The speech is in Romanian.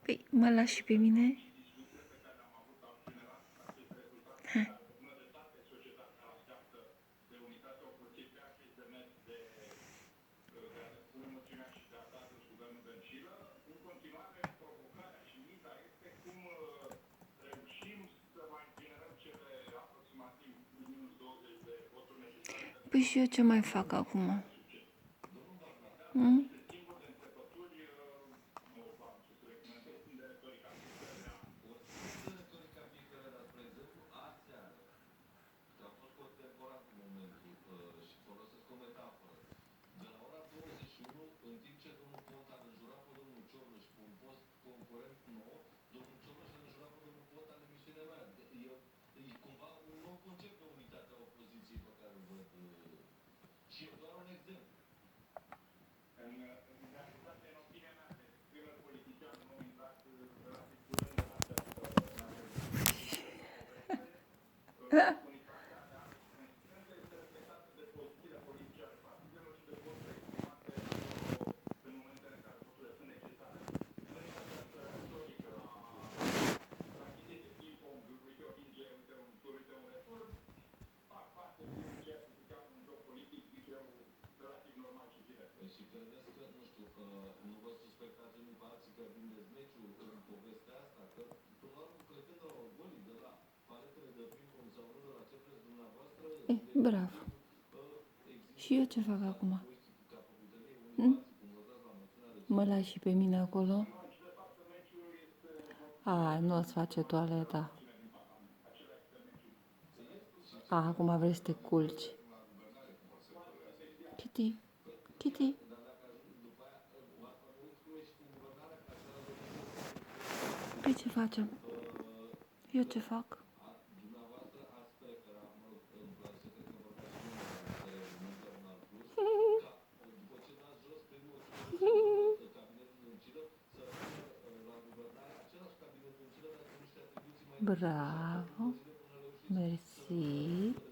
Păi, mă lași și pe mine? Ha. Păi și eu ce mai fac acum? Hmm? Bravo. Și eu ce fac acum? Mă lași și pe mine acolo? A, nu o-ți face toaleta. A, acum vrei să te culci. Kitty, Kitty. Păi ce facem? Eu ce fac? Bravo. Mersi.